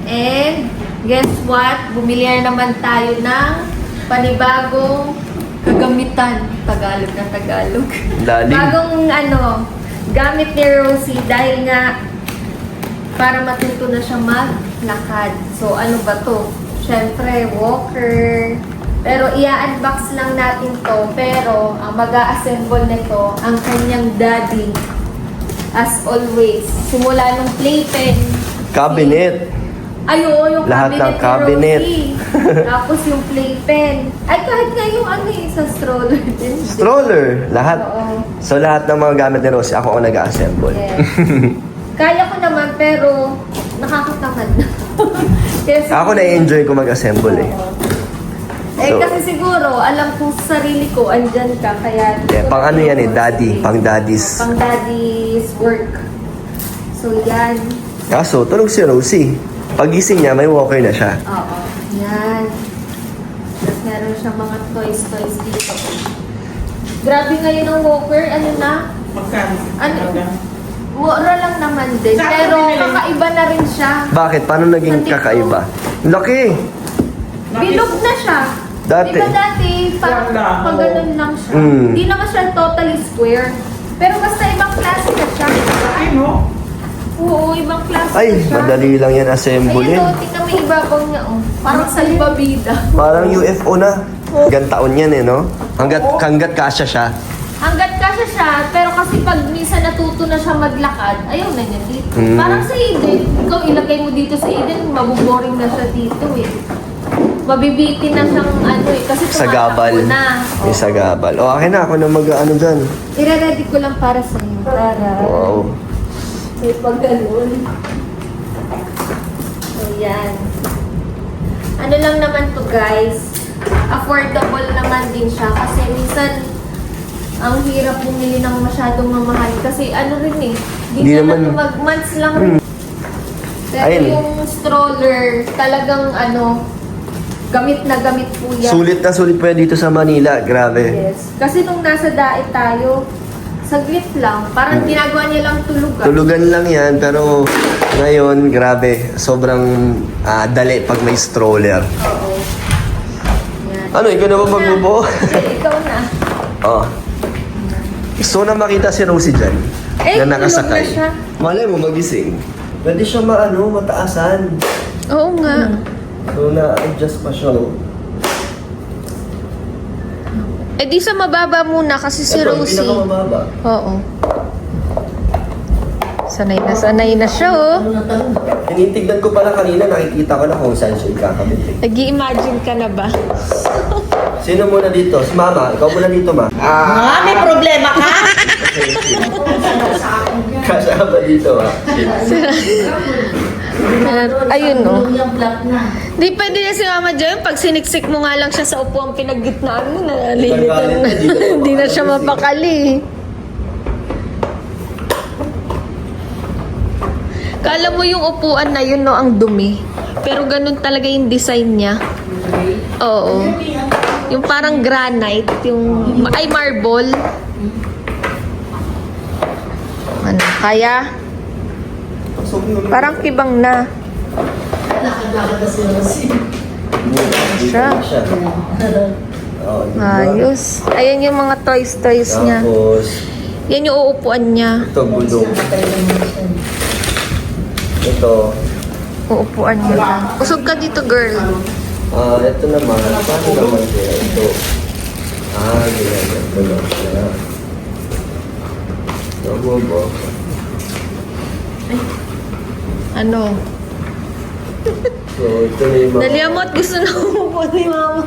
And guess what? Bumili na naman tayo ng panibagong kagamitan. Tagalog na Tagalog. Lalim. Bagong gamit ni Rosie dahil nga para matuto na siya maglakad. So ano ba to? Siyempre, walker. Pero i-unbox lang natin to. Pero ang mag-a-assemble nito ang kanyang daddy. As always. Simula nung playpen. Cabinet. Ay, oo, yung Lahat ng cabinet cabinet. ni Rosie. Tapos yung playpen. Ay, kahit nga yung sa stroller din. Stroller. Lahat. Oo. So, lahat ng mga gamit ni Rosie, ako ang nag-assemble. Yes. Kaya ko naman, pero nakakatamad na. Kasi, Ako na-enjoy ko mag-assemble eh. So, kasi siguro, alam ko sa sarili ko, andyan ka, kaya... Yeah, pang ano yan eh, daddy. Pang daddies. Pang daddy's work. So, yan. Kaso, tulog si Rosie. Pagising niya, may walker na siya. Oo. Yan. Tapos meron siya mga toys dito. Grabe ngayon ang walker. Ano na? Magkano? Ano? Mura lang naman din. Saan Pero binili? kakaiba na rin siya. Bakit? Paano naging Nandito. kakaiba? Laki! Bilog na siya. Dati. Diba dati, pag ganun lang siya. Mm. Hindi naman siya totally square. Pero basta ibang klase na siya. Ay, no? Oo, ibang klase Ay, na siya. madali lang yan assemble Ayun yan. o, tingnan mo yung ibabaw niya oh. Parang salbabida. Parang UFO na. Hanggang taon yan eh, no? Hanggat kasya siya. Hanggat kasya siya, pero kasi pag minsan natuto na siya maglakad, ayaw na niya dito. Mm. Parang sa Eden, ikaw ilagay mo dito sa Eden, mabuboring na siya dito eh. Mabibitin na siyang kasi Sagabal. tumatakbo na. May sagabal. O, akin na. Ako na mag-ano dyan. Ire-ready ko lang para sa iyo. Para Wow. may pag-ganun. So, yan. Ano lang naman to guys. Affordable naman din siya. Kasi minsan, ang hirap bumili ng masyadong mamahal. Kasi ano rin eh. Di naman- mag-months lang rin. Pero Ayun. yung stroller, talagang gamit na gamit po yan. Sulit na sulit po yan dito sa Manila. Grabe. Yes. Kasi nung nasa daet tayo, saglit lang. Parang ginagawa niya lang tulugan. Tulugan lang yan, pero ngayon, grabe. Sobrang dali pag may stroller. Oo. Yan. Ano, ikaw na ba magbubo? Hindi, ikaw na. Oh. Gusto na makita si Rosie dyan. Eh, na nakasakay. tulog na siya. Malay mo magising. Pwede siya mataasan. Oo nga. So, na-adjust pa siya. Oh. Eh di sa mababa muna kasi si Ito, yung Rosie. pinakamababa. Oo. Sanay na siya oh. Tinitignan ko pala kanina, nakikita ko na kung saan siya ikakabit. Nag-i-imagine ka na ba? Sino muna dito? Si Mama. Ikaw muna dito, Ma. May problema ka? Kasama dito, Ma. Ayun no. Yung black na. Di pwede na si Mama dyan. Pag siniksik mo nga lang siya sa upuang pinaggitnaan mo, nalilitan na. Hindi na siya mapakali. Kala mo yung upuan na yun, no, ang dumi. Pero ganun talaga yung design niya. Oo. Yung parang granite, yung... Ay, marble. Ano, kaya? Parang kibang na. Nakagala si Rosie. Siya. Oh, diba? Ayos. Ayan yung mga toys niya. Tapos, Yan yung uupuan niya. ito gulong. Ito. Uupuan niya. Usog ka dito, girl. Ito naman. Paano naman kaya ito? Ganyan. Ito lang siya. Ito ba? Ano? So, ito na yung mga... Dalihan mo at gusto na umupo ni Mama.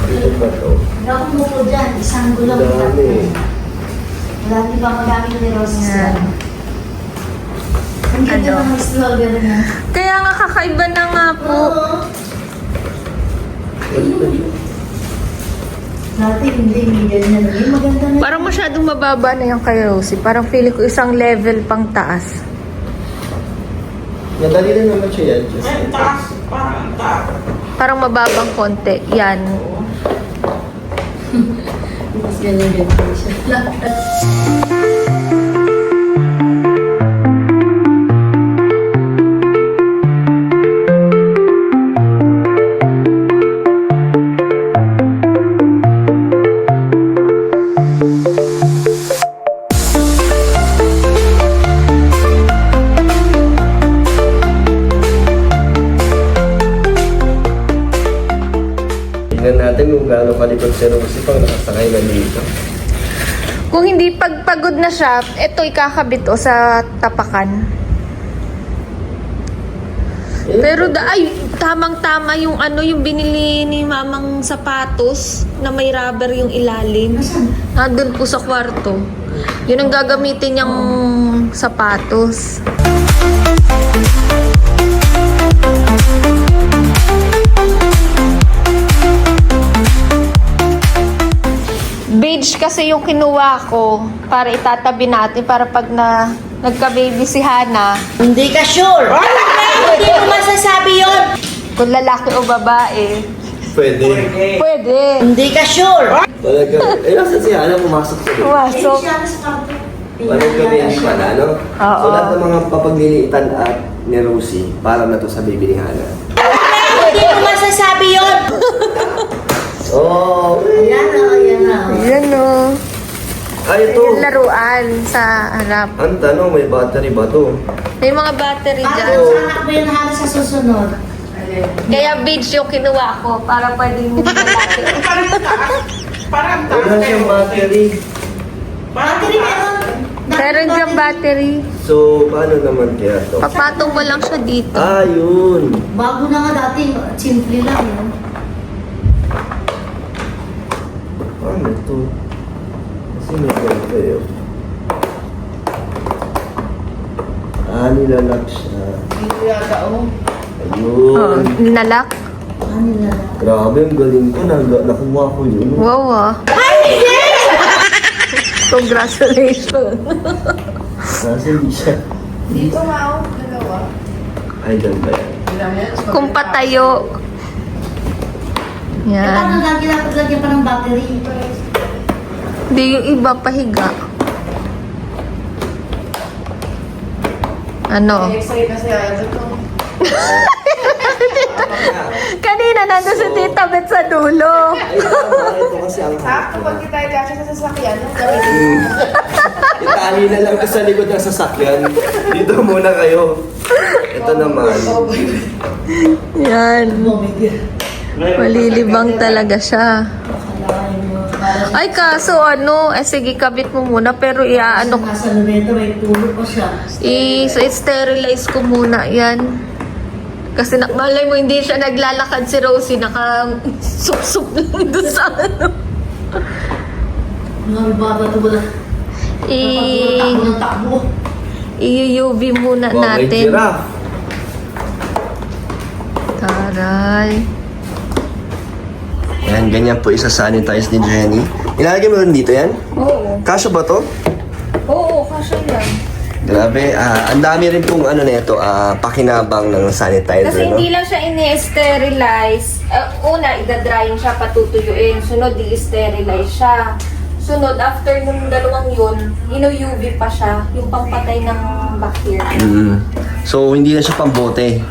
Ito pa to. Naku mo ko dyan, isang Ang gulong. dami. Dati ba madami ni Rosie? Yan. Ang ganda Ano? ng stroller niya. Kaya nga kakaiba na nga po. Dati hindi ganyan. Maganda na. Parang masyadong mababa na yung kay Rosie. Parang feeling ko isang level pang taas. Madali na naman siya yan. Just Ay, taas. Parang taas. Parang mababang konti. Yan. Mas ganyan siya. kung gaano kalikot si Rosie pag nakasakay na dito. Kung hindi pagpagod na siya, ito ikakabit o sa tapakan. Pero ay, tamang-tama yung yung binili ni mamang sapatos na may rubber yung ilalim. Doon po sa kwarto. Yun ang gagamitin niyang sapatos. Beige kasi yung kinuha ko para itatabi natin para pag nagka-baby si Hana, Hindi ka sure. Hindi mo masasabi yun. kung lalaki o babae, Pwede. pwede. Hindi ka sure. Talaga. Nasaan si Hana pumasok sa dito? Pumasok. Walang gabi pala, no? Oo. So lahat ng mga papaglilitan at ni Rosie, para na to sa baby ni Hana. Hindi mo masasabi yun. Oh, Ayan na, ayan na. Yan o. ay ito. Yung laruan sa harap. Ang tanong, may battery ba to? May mga battery Para dyan. sa anak mo yun halos sa susunod. Kaya beige yung kinuha ko para pwedeng lalaki. Parang Wala siyang battery. Battery meron. Meron dyan battery. So, paano naman kaya to? Papatong mo lang siya dito. Ah, yun. Bago na nga dati, simple lang. Yun. Paano to? Kasi may ganito eh. Nilalak siya. Hindi yata, oh. Oo, Ayun. ninalak. Ano na lang. Grabe, ang galing ko. Nakuha ko yun. Wow ah. Congratulations. Nasa hindi siya. Dito nga, oh. Dalawa. Ay, dyan ba yan? Kung patayo. Eh, paano Yan. lagi dapat lagyan pa ng battery? Hindi yung iba pahiga. Ano? Excited kasi ayaw ito. Kanina nandun si Tita Bet sa dulo. Ay, tama. Ito kasi ang Sakto, pag kita kasi sa sasakyan, Itali na lang sa likod ng sasakyan. Dito muna kayo. Ito naman. Yan. Malilibang talaga siya. Ay, kaso sige, kabit mo muna, pero iaano ko. Nasa luneta, may tulo pa siya. I-sterilize ko muna yan. Kasi malay mo, hindi siya naglalakad si Rosie, naka-sup-sup lang doon sa Mga bata ito wala. Takbo ng takbo. I-UV muna Wow, may natin. giraffe. Taray. Yan, ganyan po isa-sanitize ni Jenny. Ilalagay mo rin dito yan? Oo. Kasya ba to? Oo, kasya yan. Grabe, ang dami rin pong nito, pakinabang ng sanitizer, Kasi no? hindi lang siya ini-sterilize. Una, idadrying siya, patutuyuin. Sunod, i-sterilize siya. Sunod, after nung dalawang yun, inu-UV pa siya, yung pampatay ng bacteria. So, hindi na siya pambote.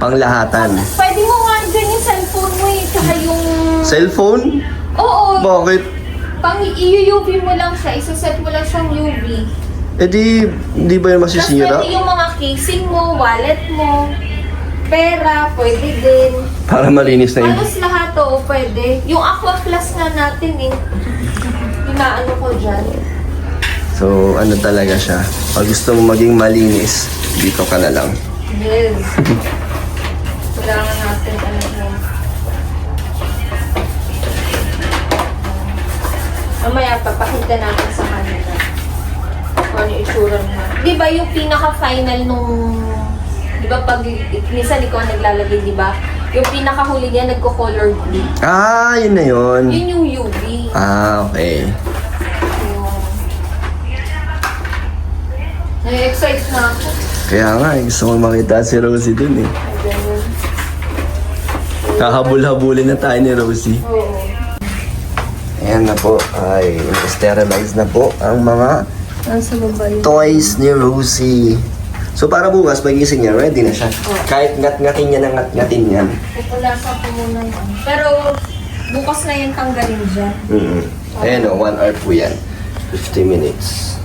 Panglahatan. Pwede mo nga dyan yung cellphone mo eh, tsaka yung... Cellphone? Oo, Bakit? pang i-UV mo lang siya, isaset mo lang siyang UV. Eh di ba yung Tapos masisira? pwede yung mga casing mo, wallet mo, pera, pwede din. Para malinis na yun. Halos lahat oo, pwede. Yung Aqua Plus nga natin eh. Inaano ko dyan. So, ano talaga siya? Pag gusto mo maging malinis, dito ka na lang. Yes. Kailangan natin ano yun. Mamaya papakita natin sa kanila kung ano yung itsura niya. Di ba yung pinaka-final nung... Di ba pag... Minsan ikaw ang naglalagay, di ba? Yung pinaka-huli niya nagko-color blue. Ah, yun na yun. Yun yung UV. Ah, okay. Na-excite na ako. Kaya nga, gusto ko makita si Rosie dun eh. Ay, ganun. Kahabol-habulin na tayo ni Rosie. Oo. Ayan na po, ay sterilize na po ang mga Nasa baba yun. toys ni Rosie. So para bukas, pagising niya, ready na siya. Kahit ngat-ngatin niya na ngat-ngatin yan. Pupulasan ko muna yan. Pero bukas na yan tanggalin dyan. Ayan o, 1 hour po yan. 50 minutes.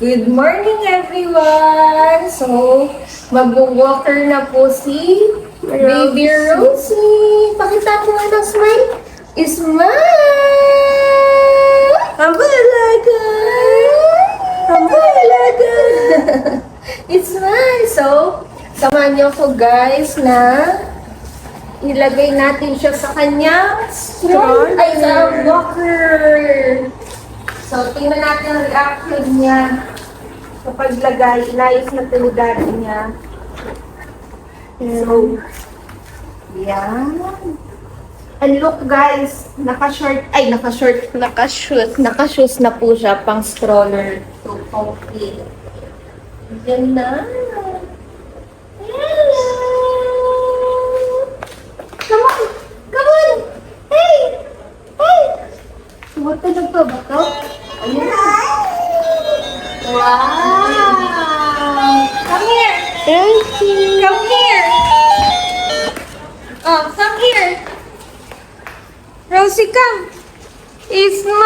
Good morning everyone! So, mag-walker na po si Baby Rosie! Pakita mo nga ng smile. Smile! Ambalaga! Ambalaga! Smile! So, samahan niyo ko guys na ilagay natin siya sa kanyang stroller. Ay, sa walker. So, tingnan natin ang reaction niya kapag lagay. Inayos na tulugan niya. So, yan. And look guys, nakashoes na po siya pang stroller. So, okay. Yan na. Hello! Come on! Come on! Hey! Hey! Tumutulog pa ba ito? Ayun. Wow! Come here! Come here! Oh, come here! Rosie, come! Smile!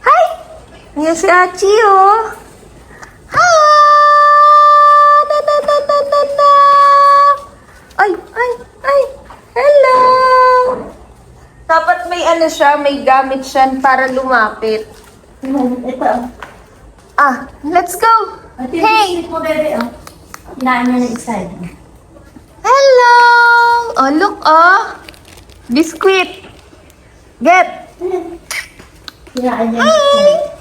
Hi! Yan si Achi, oh! Hi! Na, na, na, na, na, na! Ay, ay, ay! Hello! Dapat may ano siya, may gamit siya para lumapit. Ito. Ah, let's go! Hey! Mo, bebe, oh. Hinaan niya na isa. Hello! Oh, look, oh! Biscuit! Get! Hinaan niya na Hi! isa.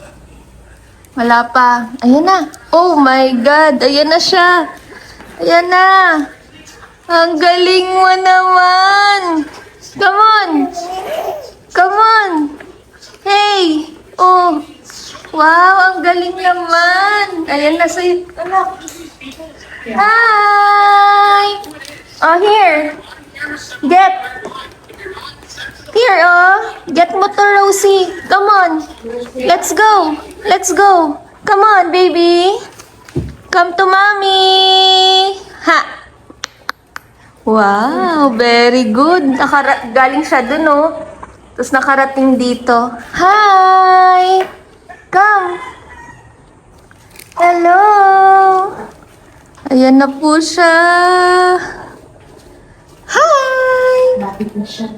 Wala pa. Ayan na. Oh my God! Ayan na siya! Ayan na! Ang galing mo naman! Come on! Come on! Hey! Oh! Wow! Ang galing naman! Ayan na sa'yo. Anak! Hi! Oh, here! Get! Here, oh! Get mo to, Rosie! Come on! Let's go! Let's go! Come on, baby! Come to mommy! Ha! Wow! Very good! Galing siya dun, oh. Tapos nakarating dito. Hi! Come! Hello! Ayan na po siya. Hi! Lapit na siya.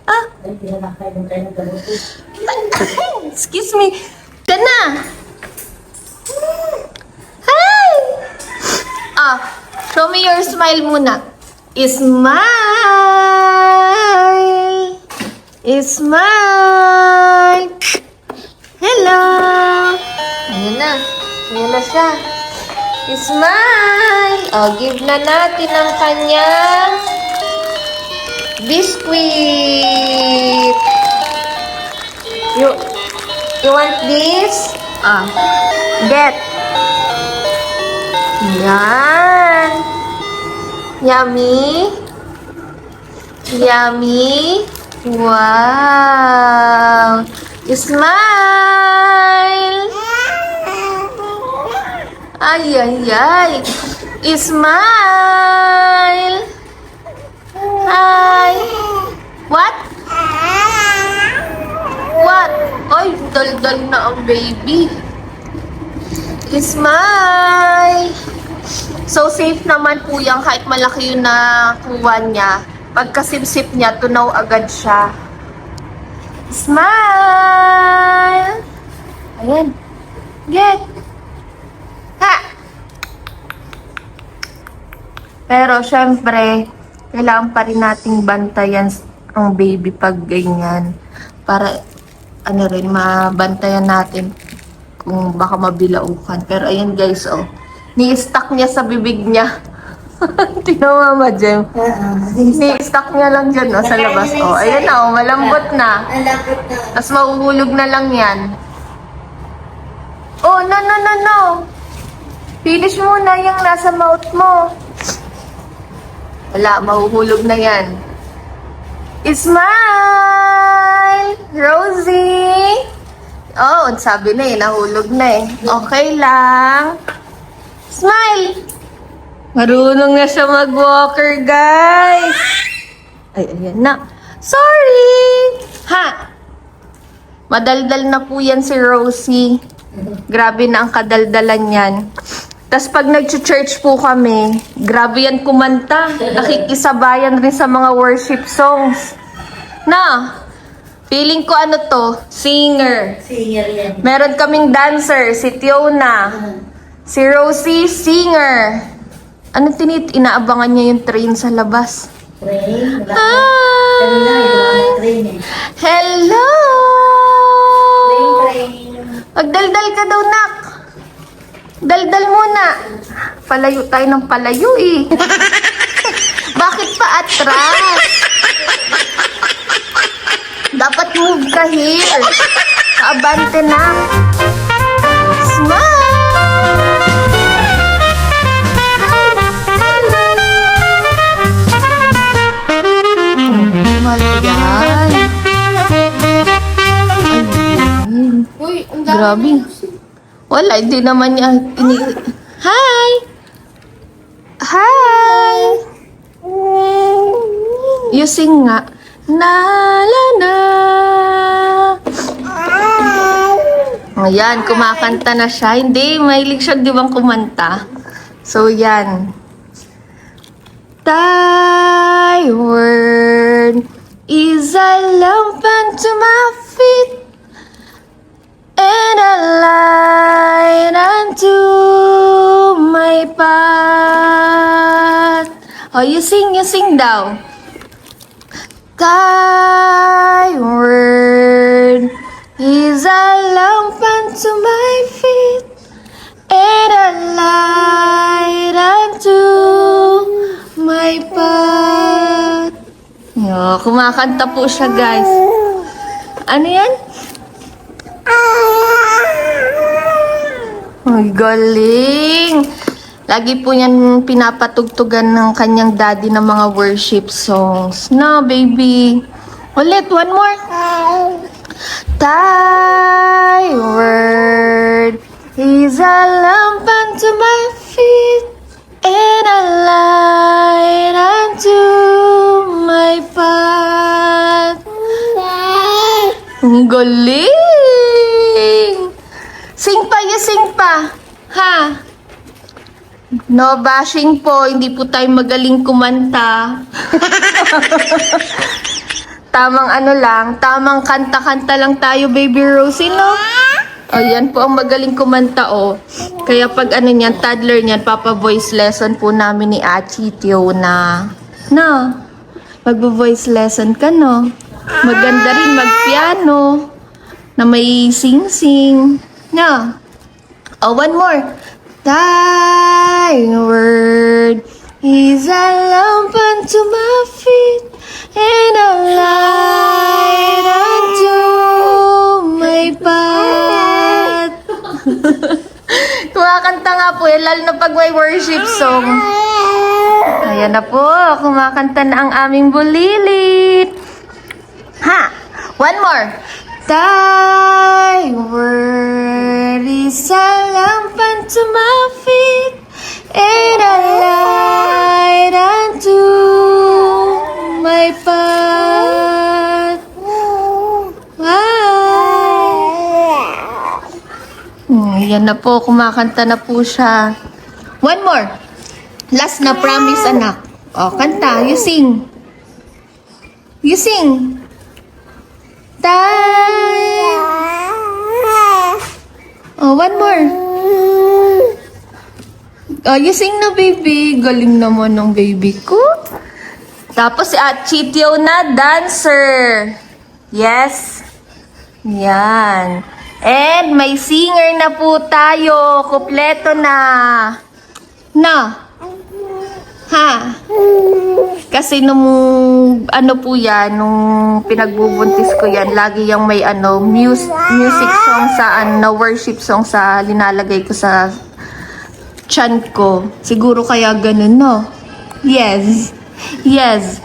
Ah! Ay, pinalakay ng tayo ng galuto. Excuse me. Ka na! Hi! Ah, show me your smile muna. Smile! Smile! Hello! Ayan na. Ayan na siya. Smile! Oh, give na natin ang kanyang biscuit. You want this? Ah. Get. Yan. Yummy. Yummy. Wow. Smile. Ay, ay, ay. Smile. Hi. What? What? Ay, dal-dal na ang baby. Smile. So, safe naman po yan kahit malaki yung nakuha niya. Pagkasipsip niya, tunaw agad siya. Smile. Ayan. Get. Ha! Pero, syempre, kailangan pa rin nating bantayan ang baby pag ganyan. Para, ano rin, mabantayan natin kung baka mabilaukan. Pero, ayan guys, oh. Ni-stuck niya sa bibig niya. Tinawa ma, Jem. Ni-stuck niya lang dyan, oh, sa labas. Oh, ayan na, oh, malambot na. Malapit na. Tapos mahuhulog na lang yan. Oh, no, no, no, no. Finish muna yung nasa mouth mo. Wala, mahuhulog na yan. Smile! Rosie! Oh, sabi na eh, nahulog na eh. Okay lang. Smile! Marunong na siya mag-walker, guys. Ay, ayan na. Sorry! Ha! Madaldal na po yan si Rosie. Grabe na ang kadaldalan yan. Tas pag nag-church po kami, grabe yan kumanta. Nakikisabayan rin sa mga worship songs. Na, feeling ko ano to, singer. Singer yan. Meron kaming dancer, si Tiona. Si Rosie, singer. Ano inaabangan niya yung train sa labas? Train. Wala. Hi! Kanina, ito ang train eh. Hello! Train. Magdaldal ka daw, nak. Daldal muna. Palayo tayo ng palayo eh. Bakit pa atras? Dapat move ka here. Abante na. Smile! Yan. Uy, ang Grabe. Wala, hindi naman niya Hi! Hi! You sing nga. Na la na. Ayan, kumakanta na siya. Hindi, mahilig siya di bang kumanta. So, yan. Thy word is a lamp unto my feet and a light unto my path. Oh, you sing daw. Thy word is a lamp unto my feet and a light unto my path. Oh, kumakanta po siya, guys. Ano yan? Ay, galing! Lagi po yan pinapatugtugan ng kanyang daddy ng mga worship songs. No, baby. Ulit, one more. Thy word is a lamp unto my feet and a light unto my path. Ang galing! Sing pa, you sing pa. Ha? No bashing po, hindi po tayo magaling kumanta. Tamang ano lang, tamang kanta-kanta lang tayo, baby Rosie, no? O, yan po ang magaling kumanta, oh. Kaya pag ano niyan, toddler niyan, papa-voice lesson po namin ni Achi Tiona. No? Magbo-voice lesson ka, no? Maganda rin mag-piano na may sing-sing. No? Oh, one more. Thy word is a lamp unto my feet and a light unto my path. Kumakanta nga po yan, lalo na pag may worship song. Ayan na po, kumakanta na ang aming bulilit. Ha! One more. Thy word is a lamp unto my feet and a light unto my path. Ayan na po, kumakanta na po siya. One more. Last na promise, anak. O, kanta. You sing. You sing. Oh, one more. Oh, you sing na, baby. Galing naman ng baby ko. Tapos si Achi Tiona, dancer. Yes. Yan. And may singer na po tayo. Kompleto na. Na. Ha? Kasi nung ano po yan, nung pinagbubuntis ko yan, lagi yung may ano, music song sa ano, worship song sa linalagay ko sa tiyan ko. Siguro kaya ganun, no? Yes. Yes.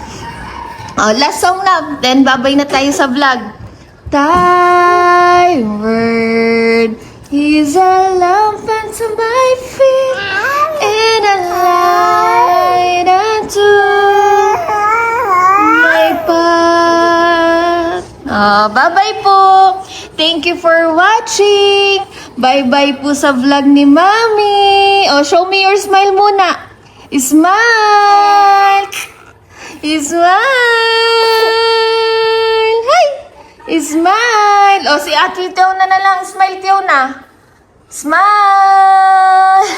Oh, last song na. Then babay na tayo sa vlog. Thy word is a lamp unto my feet and a light unto my path. Oh, bye-bye po. Thank you for watching. Bye-bye po sa vlog ni Mami. Oh, show me your smile muna. Smile. Smile. Hi. Smile. Oh, si Ate Teona na lang. Smile, Teona. Smile.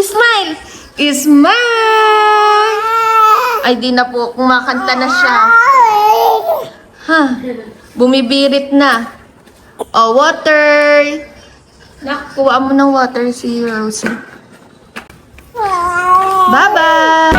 Smile. Smile. Ay, di na po. Kumakanta na siya. Ha? Bumibirit na. Oh, water. Kuha mo ng water si Rosie. Bye-bye.